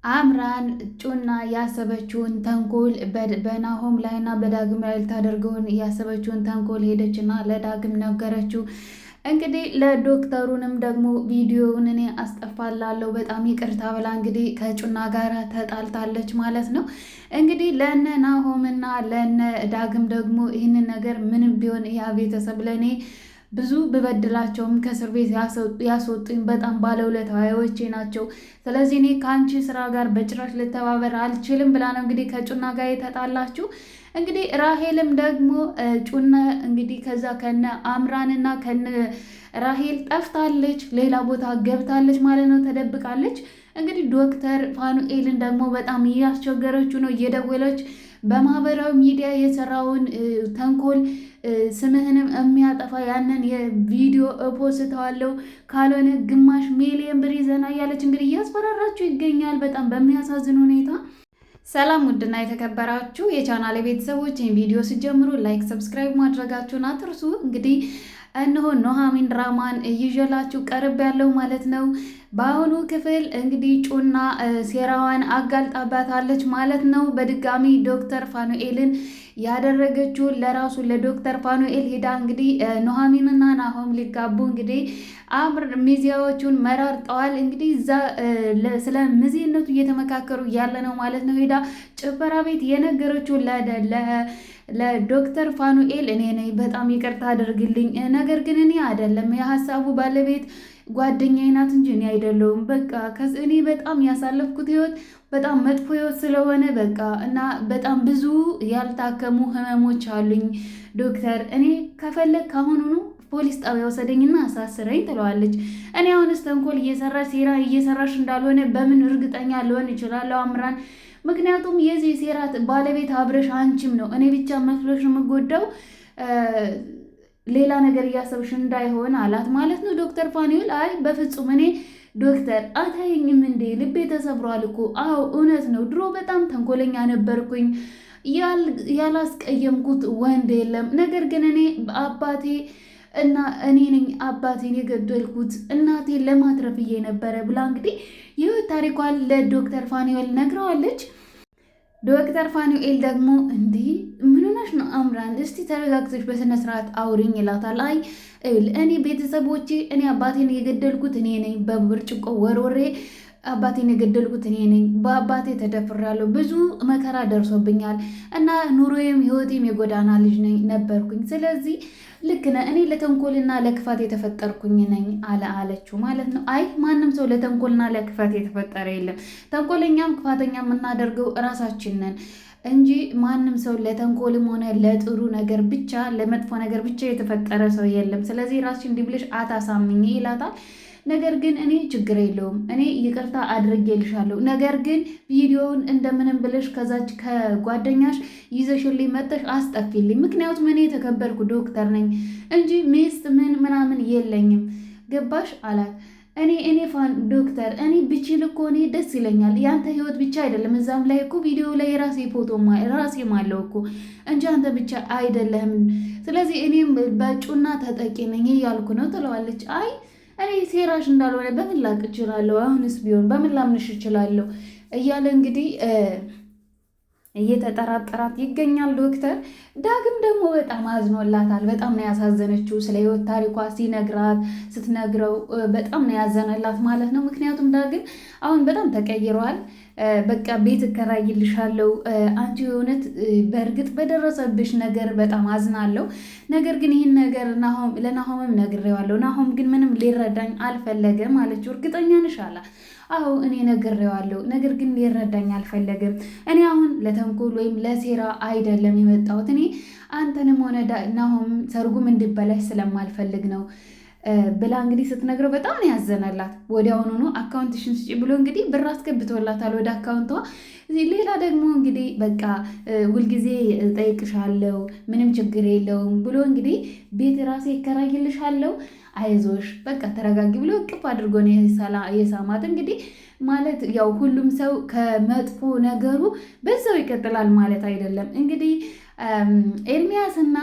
አምራን ጩና ያሰበችውን ተንኮል በናሆም ላይና በዳግም ላይ ልታደርገውን ያሰበችውን ተንኮል ሄደችና ለዳግም ነገረችው። እንግዲህ ለዶክተሩንም ደግሞ ቪዲዮውን እኔ አስጠፋላለሁ በጣም ይቅርታ ብላ እንግዲህ ከጩና ጋር ተጣልታለች ማለት ነው። እንግዲህ ለነ ናሆምና ለነ ዳግም ደግሞ ይህንን ነገር ምንም ቢሆን ያ ቤተሰብ ለእኔ ብዙ ብበድላቸውም ከእስር ቤት ያስወጡኝ በጣም ባለውለታዎቼ ናቸው። ስለዚህ እኔ ከአንቺ ስራ ጋር በጭራሽ ልተባበር አልችልም ብላ ነው እንግዲህ ከጩና ጋር የተጣላችሁ። እንግዲህ ራሄልም ደግሞ ጩና እንግዲህ ከዛ ከነ አምራንና ከነ ራሄል ጠፍታለች፣ ሌላ ቦታ ገብታለች ማለት ነው፣ ተደብቃለች። እንግዲህ ዶክተር ፋኑኤልን ደግሞ በጣም እያስቸገረችው ነው፣ እየደወለች በማህበራዊ ሚዲያ የሰራውን ተንኮል ስምህንም የሚያጠፋ ያንን የቪዲዮ እፖስተዋለሁ ካልሆነ ግማሽ ሚሊዮን ብር ይዘና እያለች እንግዲህ እያስፈራራችሁ ይገኛል። በጣም በሚያሳዝን ሁኔታ። ሰላም ውድና የተከበራችሁ የቻናል ቤተሰቦች ይህን ቪዲዮ ሲጀምሩ ላይክ፣ ሰብስክራይብ ማድረጋችሁን አትርሱ። እንግዲህ እነሆ ኑሐሚን ድራማን ይዤላችሁ ቀርብ ያለው ማለት ነው። በአሁኑ ክፍል እንግዲህ ጩና ሴራዋን አጋልጣባታለች ማለት ነው። በድጋሚ ዶክተር ፋኑኤልን ያደረገችውን ለራሱ ለዶክተር ፋኑኤል ሄዳ እንግዲህ ኑሐሚንና ናሆም ሊጋቡ እንግዲህ አብር ሚዜዎቹን መራርጠዋል። እንግዲህ እዛ ስለ ሚዜነቱ እየተመካከሩ ያለ ነው ማለት ነው። ሄዳ ጭፈራ ቤት የነገረችው ለዶክተር ፋኑኤል እኔ ነኝ፣ በጣም ይቅርታ አድርግልኝ፣ ነገር ግን እኔ አይደለም የሀሳቡ ባለቤት ጓደኛዬ ናት እንጂ እኔ አይደለሁም። በቃ እኔ በጣም ያሳለፍኩት ህይወት በጣም መጥፎ ህይወት ስለሆነ በቃ እና በጣም ብዙ ያልታከሙ ህመሞች አሉኝ ዶክተር፣ እኔ ከፈለግ ካሁኑኑ ፖሊስ ጣቢያ ወሰደኝና አሳስረኝ ትለዋለች። እኔ አሁንስ ተንኮል እየሰራሽ ሴራ እየሰራሽ እንዳልሆነ በምን እርግጠኛ ልሆን እችላለሁ አምራን? ምክንያቱም የዚህ ሴራ ባለቤት አብረሽ አንቺም ነው። እኔ ብቻ መስሎሽ የምጎዳው ሌላ ነገር እያሰብሽ እንዳይሆን አላት ማለት ነው ዶክተር ፋኑኤል። አይ በፍጹም እኔ ዶክተር አታየኝም እንዴ? ልቤ ተሰብሯል እኮ። አዎ እውነት ነው፣ ድሮ በጣም ተንኮለኛ ነበርኩኝ፣ ያላስቀየምኩት ወንድ የለም። ነገር ግን እኔ አባቴ እና እኔ ነኝ አባቴን የገደልኩት እናቴን ለማትረፍዬ ነበረ ብላ እንግዲህ ይህ ታሪኳን ለዶክተር ፋኑኤል ነግረዋለች። ዶክተር ፋኑኤል ደግሞ እንዲህ ምን ሆነሽ ነው አምራን? እስቲ ተረጋግተሽ በስነ ስርዓት አውሪኝ ይላታል። አይ እኔ ቤተሰቦቼ እኔ አባቴን የገደልኩት እኔ ነኝ፣ በብርጭቆ ወርወሬ አባቴን የገደልኩት እኔ ነኝ። በአባቴ ተደፍሬያለሁ፣ ብዙ መከራ ደርሶብኛል እና ኑሮዬም ህይወቴም የጎዳና ልጅ ነበርኩኝ። ስለዚህ ልክ ነህ፣ እኔ ለተንኮልና ለክፋት የተፈጠርኩኝ ነኝ አለችው ማለት ነው። አይ ማንም ሰው ለተንኮልና ለክፋት የተፈጠረ የለም። ተንኮለኛም ክፋተኛ የምናደርገው እራሳችን ነን እንጂ ማንም ሰው ለተንኮልም ሆነ ለጥሩ ነገር ብቻ ለመጥፎ ነገር ብቻ የተፈጠረ ሰው የለም። ስለዚህ ራስሽ እንዲህ ብለሽ አታሳምኝ ይላታል። ነገር ግን እኔ ችግር የለውም፣ እኔ ይቅርታ አድርጌልሻለሁ። ነገር ግን ቪዲዮውን እንደምንም ብለሽ ከዛች ከጓደኛሽ ይዘሽልኝ መጥተሽ አስጠፊልኝ። ምክንያቱም እኔ የተከበርኩ ዶክተር ነኝ እንጂ ሚስት ምናምን የለኝም። ገባሽ አላት። እኔ ዶክተር እኔ ብችል እኮ እኔ ደስ ይለኛል። ያንተ ህይወት ብቻ አይደለም፣ እዛም ላይ እኮ ቪዲዮ ላይ የራሴ ፎቶ ራሴም አለው እኮ እንጂ አንተ ብቻ አይደለህም። ስለዚህ እኔም በጩና ተጠቂ ነኝ እያልኩ ነው ትለዋለች። አይ እኔ ሴራሽ እንዳልሆነ በምን ላቅ እችላለሁ? አሁንስ ቢሆን በምን ላምንሽ እችላለሁ? እያለ እንግዲህ እየተጠራጠራት ይገኛል ዶክተር። ዳግም ደግሞ በጣም አዝኖላታል። በጣም ነው ያሳዘነችው። ስለ ህይወት ታሪኳ ስትነግረው በጣም ነው ያዘነላት ማለት ነው። ምክንያቱም ዳግም አሁን በጣም ተቀይረዋል። በቃ ቤት እከራይልሻለሁ፣ አንቺ የእውነት በእርግጥ በደረሰብሽ ነገር በጣም አዝናለሁ። ነገር ግን ይህን ነገር ለናሆምም ነግሬዋለሁ። ናሆም ግን ምንም ሊረዳኝ አልፈለገም አለችው። እርግጠኛ ነሽ አላት። አዎ እኔ ነግሬዋለሁ፣ ነገር ግን ሊረዳኝ አልፈለገም። እኔ አሁን ለተንኮል ወይም ለሴራ አይደለም የመጣሁት። እኔ አንተንም ሆነ ናሆም ሰርጉም እንዲበላሽ ስለማልፈልግ ነው ብላ እንግዲህ ስትነግረው በጣም ነው ያዘነላት። ወዲያውኑ ነው አካውንትሽን ስጪ ብሎ እንግዲህ ብር አስገብቶላታል ወደ አካውንቷ። ሌላ ደግሞ እንግዲህ በቃ ሁልጊዜ ጠይቅሻለሁ፣ ምንም ችግር የለውም ብሎ እንግዲህ ቤት ራሴ ይከራይልሻለሁ፣ አይዞሽ በቃ ተረጋጊ ብሎ እቅፍ አድርጎ ነው የሳማት። እንግዲህ ማለት ያው ሁሉም ሰው ከመጥፎ ነገሩ በዛው ይቀጥላል ማለት አይደለም። እንግዲህ ኤርሚያስና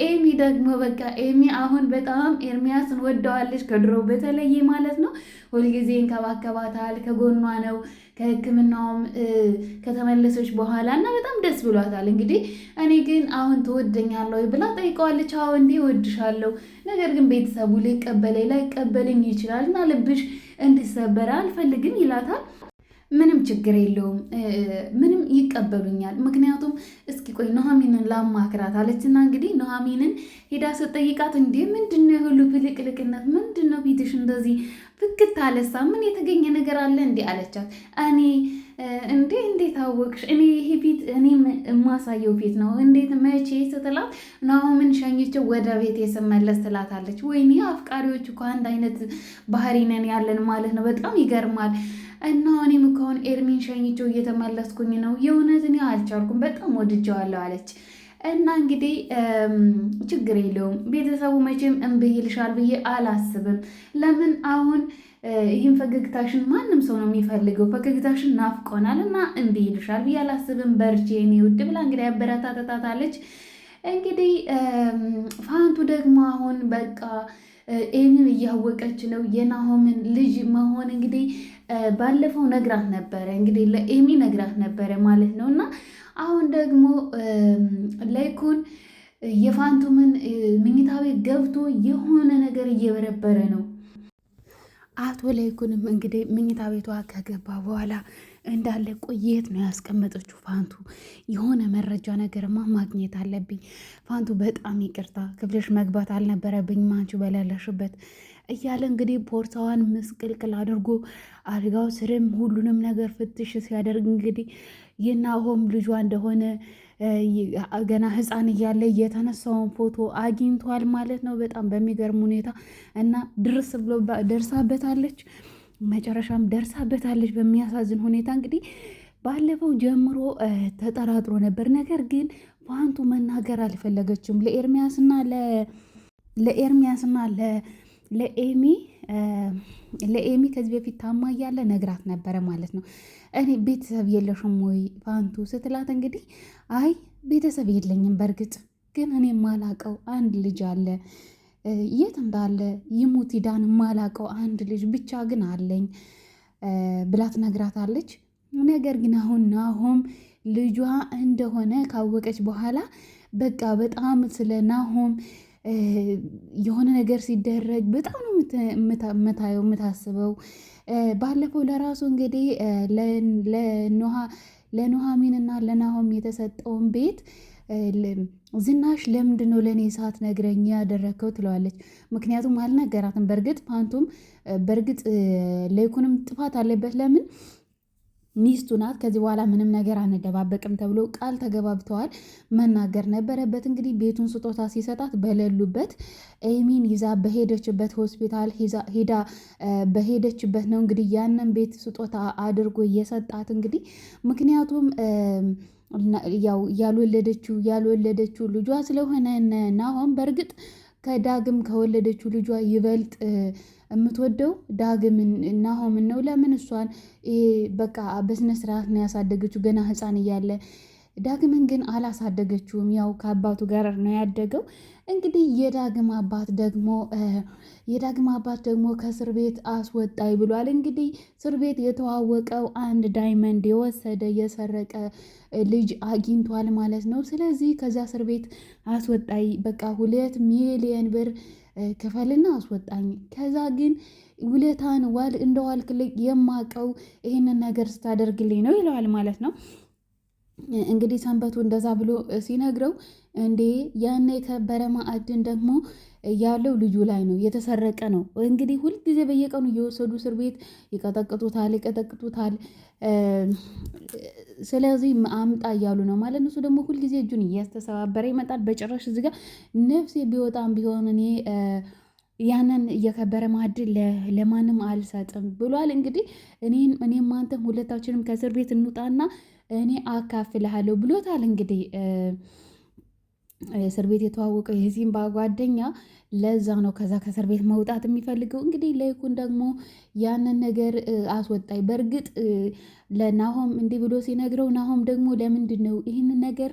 ኤሚ ደግሞ በቃ ኤሚ አሁን በጣም ኤርሚያስን ወደዋለች ከድሮ በተለየ ማለት ነው። ሁልጊዜ እንከባከባታል፣ ከጎኗ ነው ከሕክምናውም ከተመለሰች በኋላ እና በጣም ደስ ብሏታል። እንግዲህ እኔ ግን አሁን ትወደኛለሁ ብላ ጠይቀዋለች። አዎ እንዲህ እወድሻለሁ፣ ነገር ግን ቤተሰቡ ሊቀበለኝ ላይቀበለኝ ይችላል እና ልብሽ እንዲሰበረ አልፈልግም ይላታል። ምንም ችግር የለውም፣ ምንም ይቀበሉኛል። ምክንያቱም እስኪ ቆይ ኑሐሚንን ላማክራት አለችና እንግዲህ ኑሐሚንን ሄዳ ስትጠይቃት እንዴ ምንድነው የሁሉ ፍልቅልቅነት? ምንድነው ፊትሽ እንደዚህ ፍክት አለሳ? ምን የተገኘ ነገር አለ እንዴ አለቻት። እኔ እንዴት አወቅሽ? እኔ ይሄ ፊት እኔ የማሳየው ፊት ነው። እንዴት መቼ ስትላት ኑሐሚን ሸኝቼው ወደ ቤት ስመለስ ትላታለች። ወይኔ አፍቃሪዎች እኮ አንድ አይነት ባህሪ ነን ያለን ማለት ነው። በጣም ይገርማል። እና እኔም ከሆን ኤርሚን ሸኝቼው እየተመለስኩኝ ነው። የእውነት እኔ አልቻልኩም፣ በጣም ወድጀዋለሁ አለች። እና እንግዲህ ችግር የለውም ቤተሰቡ መቼም እምቢ ይልሻል ብዬ አላስብም። ለምን አሁን ይህን ፈገግታሽን ማንም ሰው ነው የሚፈልገው፣ ፈገግታሽን ናፍቆናል እና እምቢ ይልሻል ብዬ አላስብም። በርቺ የኔ ውድ ብላ እንግዲህ አበረታታታለች። እንግዲህ ፋንቱ ደግሞ አሁን በቃ ኤሚን እያወቀች ነው የናሆምን ልጅ መሆን እንግዲህ ባለፈው ነግራት ነበረ፣ እንግዲህ ለኤሚ ነግራት ነበረ ማለት ነው። እና አሁን ደግሞ ለይኩን የፋንቱምን መኝታ ቤት ገብቶ የሆነ ነገር እየበረበረ ነው። አቶ ለይኩንም እንግዲህ መኝታ ቤቷ ከገባ በኋላ እንዳለ ቆየት ነው ያስቀመጠችው ፋንቱ። የሆነ መረጃ ነገርማ ማግኘት አለብኝ ፋንቱ፣ በጣም ይቅርታ ክፍልሽ መግባት አልነበረብኝም አንቺ በሌለሽበት እያለ እንግዲህ ቦርሳዋን ምስቅልቅል አድርጎ አልጋው ስርም ሁሉንም ነገር ፍትሽ ሲያደርግ እንግዲህ የናሆም ልጇ እንደሆነ ገና ሕፃን እያለ የተነሳውን ፎቶ አግኝቷል ማለት ነው። በጣም በሚገርም ሁኔታ እና ድርስ ብሎ ደርሳበታለች። መጨረሻም ደርሳበታለች በሚያሳዝን ሁኔታ። እንግዲህ ባለፈው ጀምሮ ተጠራጥሮ ነበር፣ ነገር ግን ፋንቱ መናገር አልፈለገችም። ለኤርሚያስና ለኤሚ ከዚህ በፊት ታማ እያለ ነግራት ነበረ ማለት ነው። እኔ ቤተሰብ የለሽም ወይ ፋንቱ ስትላት እንግዲህ አይ ቤተሰብ የለኝም፣ በእርግጥ ግን እኔ ማላቀው አንድ ልጅ አለ፣ የት እንዳለ ይሙት ይዳን ማላቀው አንድ ልጅ ብቻ ግን አለኝ ብላት ነግራታለች። ነገር ግን አሁን ናሆም ልጇ እንደሆነ ካወቀች በኋላ በቃ በጣም ስለ ናሆም የሆነ ነገር ሲደረግ በጣም ነው የምታስበው። ባለፈው ለራሱ እንግዲህ ለኑሐሚንና ለናሆም የተሰጠውን ቤት ዝናሽ ለምንድን ነው ለእኔ ሰዓት ነግረኝ ያደረግከው ትለዋለች። ምክንያቱም አልነገራትም። በእርግጥ ፋንቱም በእርግጥ ለይኩንም ጥፋት አለበት። ለምን ሚስቱ ናት። ከዚህ በኋላ ምንም ነገር አንደባበቅም ተብሎ ቃል ተገባብተዋል። መናገር ነበረበት። እንግዲህ ቤቱን ስጦታ ሲሰጣት በሌሉበት ኤሚን ይዛ በሄደችበት ሆስፒታል ሄዳ በሄደችበት ነው እንግዲህ ያንን ቤት ስጦታ አድርጎ እየሰጣት እንግዲህ ምክንያቱም ያው ያልወለደችው ልጇ ስለሆነ ናሆም በእርግጥ ከዳግም ከወለደችው ልጇ ይበልጥ የምትወደው ዳግምን ናሆምን ነው። ለምን እሷን በቃ በስነ ስርዓት ነው ያሳደገችው ገና ሕፃን እያለ። ዳግምን ግን አላሳደገችውም። ያው ከአባቱ ጋር ነው ያደገው። እንግዲህ የዳግም አባት ደግሞ ከእስር ቤት አስወጣይ ብሏል። እንግዲህ እስር ቤት የተዋወቀው አንድ ዳይመንድ የወሰደ የሰረቀ ልጅ አግኝቷል ማለት ነው። ስለዚህ ከዛ እስር ቤት አስወጣይ፣ በቃ 2 ሚሊዮን ብር ክፈልና አስወጣኝ። ከዛ ግን ውለታን እንደዋልክልኝ የማቀው ይህንን ነገር ስታደርግልኝ ነው ይለዋል ማለት ነው። እንግዲህ ሰንበቱ እንደዛ ብሎ ሲነግረው እንዴ ያን የከበረ ማዕድን ደግሞ ያለው ልጁ ላይ ነው የተሰረቀ ነው። እንግዲህ ሁልጊዜ በየቀኑ እየወሰዱ እስር ቤት ይቀጠቅጡታል። ስለዚህ አምጣ እያሉ ነው ማለት ነው። እሱ ደግሞ ሁልጊዜ እጁን እያስተሰባበረ ይመጣል። በጭራሽ እዚህ ጋር ነፍሴ ቢወጣም ቢሆን እኔ ያንን እየከበረ ማዕድን ለማንም አልሰጥም ብሏል። እንግዲህ እኔም አንተም ሁለታችንም ከእስር ቤት እንውጣና እኔ አካፍልሃለሁ ብሎታል። እንግዲህ እስር ቤት የተዋወቀው የሲምባ ጓደኛ ለዛ ነው ከዛ ከእስር ቤት መውጣት የሚፈልገው። እንግዲህ ለይኩን ደግሞ ያንን ነገር አስወጣኝ። በእርግጥ ለናሆም እንዲህ ብሎ ሲነግረው ናሆም ደግሞ ለምንድን ነው ይህንን ነገር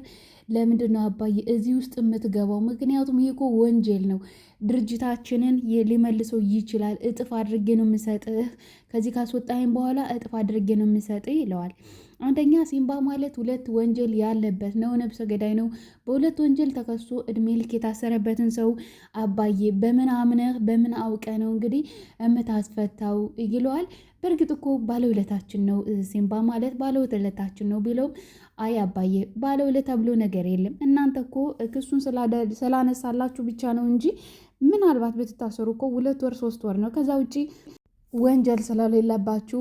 ለምንድን ነው አባዬ እዚህ ውስጥ የምትገባው? ምክንያቱም ይህ እኮ ወንጀል ነው፣ ድርጅታችንን ሊመልሰው ይችላል። እጥፍ አድርጌ ነው የምሰጥህ፣ ከዚህ ካስወጣይም በኋላ እጥፍ አድርጌ ነው የምሰጥህ ይለዋል። አንደኛ ሲምባ ማለት 2 ወንጀል ያለበት ነው፣ ነብሰ ገዳይ ነው። በ2 ወንጀል ተከሶ እድሜ ልክ የታሰረበትን ሰው አባዬ በምን አምነህ በምን አውቀ ነው እንግዲህ እምታስፈታው ይለዋል። በእርግጥ እኮ ባለውለታችን ነው ሲምባ ማለት ባለውለታችን ነው ቢለውም አይ አባዬ ባለውለታ ብሎ ነገር የለም፣ እናንተ እኮ ክሱን ስላነሳላችሁ ብቻ ነው እንጂ ምናልባት ብትታሰሩ እኮ 2 ወር 3 ወር ነው፣ ከዛ ውጪ ወንጀል ስለሌለባችሁ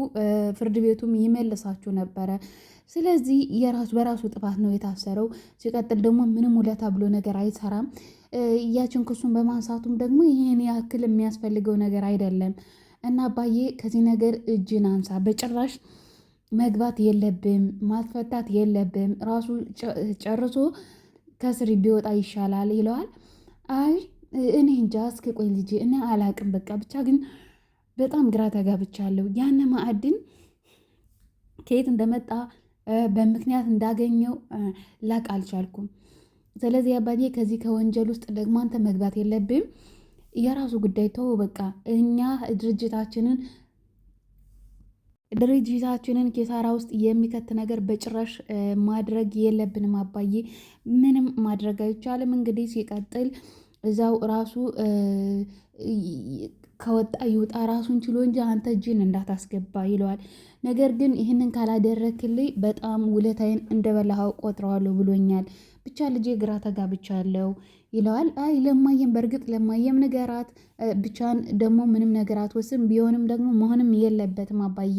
ፍርድ ቤቱም ይመልሳችሁ ነበረ። ስለዚህ በራሱ ጥፋት ነው የታሰረው። ሲቀጥል ደግሞ ምንም ውለታ ብሎ ነገር አይሰራም። ያችን ክሱን በማንሳቱም ደግሞ ይህን ያክል የሚያስፈልገው ነገር አይደለም እና አባዬ ከዚህ ነገር እጅን አንሳ፣ በጭራሽ መግባት የለብም፣ ማስፈታት የለብም፣ ራሱ ጨርሶ ከስር ቢወጣ ይሻላል ይለዋል። አይ እኔ እንጃ፣ እስኪ ቆይ ልጄ እኔ አላቅም፣ በቃ ብቻ ግን በጣም ግራ ተጋብቻለሁ። ያን ማዕድን ከየት እንደመጣ በምክንያት እንዳገኘው ላቅ አልቻልኩም። ስለዚህ አባዬ ከዚህ ከወንጀል ውስጥ ደግሞ አንተ መግባት የለብም፣ የራሱ ጉዳይ ተው፣ በቃ እኛ ድርጅታችንን ኪሳራ ውስጥ የሚከት ነገር በጭራሽ ማድረግ የለብንም አባዬ፣ ምንም ማድረግ አይቻልም። እንግዲህ ሲቀጥል እዛው ራሱ ከወጣ ይውጣ ራሱን ችሎ እንጂ አንተ እጅን እንዳታስገባ ይለዋል። ነገር ግን ይህንን ካላደረክልኝ በጣም ውለታዬን እንደበላኸው ቆጥረዋለሁ ብሎኛል። ብቻ ልጄ ግራ ተጋብቻለሁ ይለዋል። አይ ለማየም በእርግጥ ለማየም ንገራት፣ ብቻን ደግሞ ምንም ነገር አትወስም። ቢሆንም ደግሞ መሆንም የለበትም አባዬ፣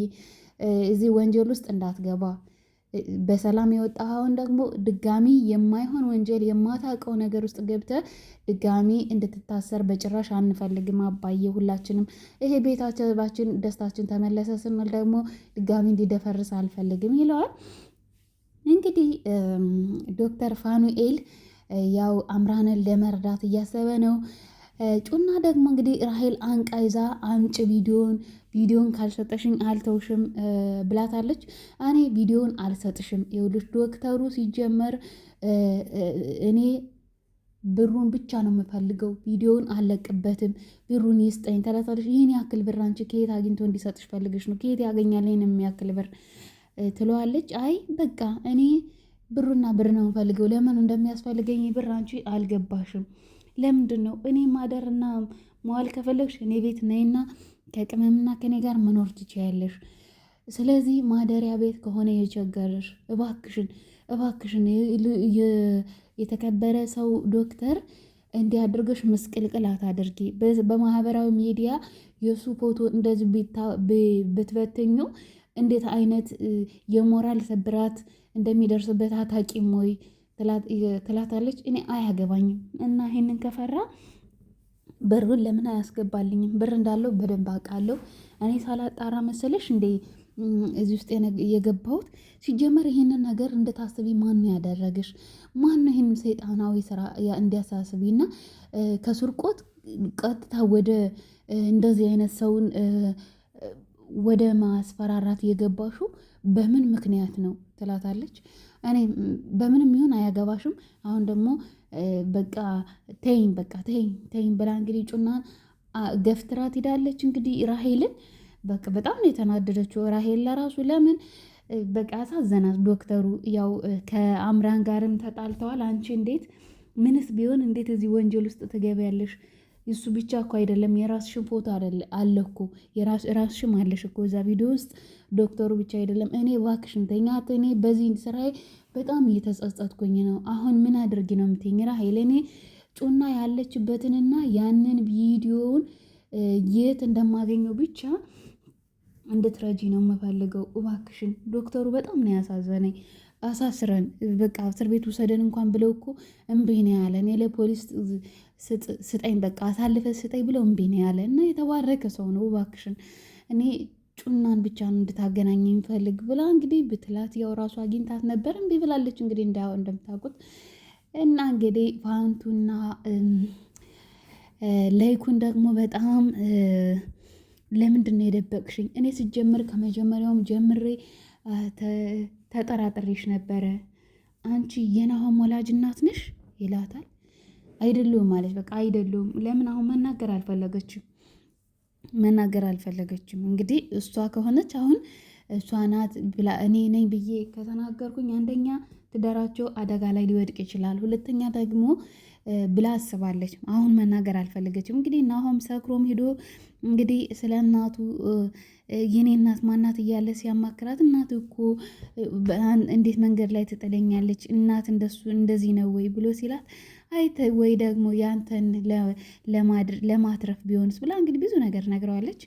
እዚህ ወንጀል ውስጥ እንዳትገባ፣ በሰላም የወጣኸውን ደግሞ ድጋሚ የማይሆን ወንጀል የማታውቀው ነገር ውስጥ ገብተህ ድጋሚ እንድትታሰር በጭራሽ አንፈልግም አባዬ። ሁላችንም ይሄ ቤታችን ደስታችን ተመለሰ ስንል ደግሞ ድጋሚ እንዲደፈርስ አልፈልግም ይለዋል። እንግዲህ ዶክተር ፋኑኤል ያው አምራንን ለመርዳት እያሰበ ነው። ጩና ደግሞ እንግዲህ ራሄል አንቃ ይዛ አምጭ ቪዲዮን ካልሰጠሽኝ አልተውሽም ብላታለች። እኔ ቪዲዮን አልሰጥሽም፣ ይኸውልሽ ዶክተሩ ሲጀመር እኔ ብሩን ብቻ ነው የምፈልገው፣ ቪዲዮን አልለቅበትም፣ ብሩን ይስጠኝ ትላታለች። ይህን ያክል ብር አንቺ ከየት አግኝቶ እንዲሰጥሽ ፈልገሽ ነው? ከየት ያገኛል ይህን የሚያክል ብር ትለዋለች። አይ በቃ እኔ ብሩና ብር ነው የምፈልገው፣ ለምን እንደሚያስፈልገኝ ብር አንቺ አልገባሽም። ለምንድን ነው እኔ ማደርና መዋል ከፈለግሽ እኔ ቤት ነይና ከቅመምና ከኔ ጋር መኖር ትችያለሽ። ስለዚህ ማደሪያ ቤት ከሆነ የቸገረሽ እባክሽን የተከበረ ሰው ዶክተር እንዲያደርገሽ ምስቅልቅል አታድርጊ። በማህበራዊ ሚዲያ የሱ ፎቶ እንደዚህ ብትበትኙ እንዴት አይነት የሞራል ስብራት እንደሚደርስበት አታውቂም ወይ ትላታለች። እኔ አያገባኝም እና ይሄንን ከፈራ ብሩን ለምን አያስገባልኝም? ብር እንዳለው በደንብ አውቃለሁ። እኔ ሳላጣራ መሰለሽ እንዴ እዚህ ውስጥ የገባሁት? ሲጀመር ይሄንን ነገር እንድታስቢ ማን ያደረግሽ? ማን ነው ይሄንን ሰይጣናዊ ስራ እንዲያሳስቢና ከስርቆት ቀጥታ ወደ እንደዚህ አይነት ሰውን ወደ ማስፈራራት የገባሹ በምን ምክንያት ነው ትላታለች። እኔ በምንም ይሁን አያገባሽም። አሁን ደግሞ በቃ ተይኝ ብላ እንግዲህ ጩናን ገፍትራት ሄዳለች። እንግዲህ ራሄልን በቃ በጣም ነው የተናደደችው። ራሄል ለራሱ ለምን በቃ አሳዘናት ዶክተሩ። ያው ከአምራን ጋርም ተጣልተዋል። አንቺ እንዴት ምንስ ቢሆን እንዴት እዚህ ወንጀል ውስጥ ትገቢያለሽ? እሱ ብቻ እኮ አይደለም የራስሽን ፎቶ አለ እኮ ራስሽም አለሽ እኮ እዛ ቪዲዮ ውስጥ። ዶክተሩ ብቻ አይደለም። እኔ እባክሽን ተኛት። እኔ በዚህ ስራዬ በጣም እየተጸጸትኩኝ ነው። አሁን ምን አድርጊ ነው የምትይኝ ራሄል? እኔ ጩና ያለችበትንና ያንን ቪዲዮውን የት እንደማገኘው ብቻ እንድትረጂ ነው የምፈልገው እባክሽን። ዶክተሩ በጣም ነው ያሳዘነኝ። አሳስረን በቃ እስር ቤት ውሰደን እንኳን ብለው እኮ እምቢ ነው ያለ። እኔ ለፖሊስ ስጠኝ በቃ አሳልፈ ስጠኝ ብለው እምቢ ነው ያለ እና የተባረከ ሰው ነው። እባክሽን እኔ ጩናን ብቻ እንድታገናኝ የሚፈልግ ብላ እንግዲህ ብትላት ያው ራሱ አግኝታት ነበር። እምቢ ብላለች እንግዲህ እንደምታውቁት። እና እንግዲህ ፋንቱና ለይኩን ደግሞ በጣም ለምንድን ነው የደበቅሽኝ? እኔ ስጀምር ከመጀመሪያውም ጀምሬ ተጠራጥሬሽ ነበረ። አንቺ የናሆም ወላጅ እናት ነሽ ይላታል። አይደሉም ማለት በቃ አይደሉም። ለምን አሁን መናገር አልፈለገችም። እንግዲህ እሷ ከሆነች አሁን እሷ ናት ብላ እኔ ነኝ ብዬ ከተናገርኩኝ አንደኛ ትዳራቸው አደጋ ላይ ሊወድቅ ይችላል፣ ሁለተኛ ደግሞ ብላ አስባለች። አሁን መናገር አልፈለገችም። እንግዲህ ናሆም ሰክሮም ሄዶ እንግዲህ ስለ እናቱ የኔ እናት ማናት እያለ ሲያማክራት እናት እኮ እንዴት መንገድ ላይ ትጥለኛለች? እናት እንደሱ እንደዚህ ነው ወይ ብሎ ሲላት አይተ ወይ ደግሞ ያንተን ለማትረፍ ቢሆንስ ብላ እንግዲህ ብዙ ነገር ነግረዋለች።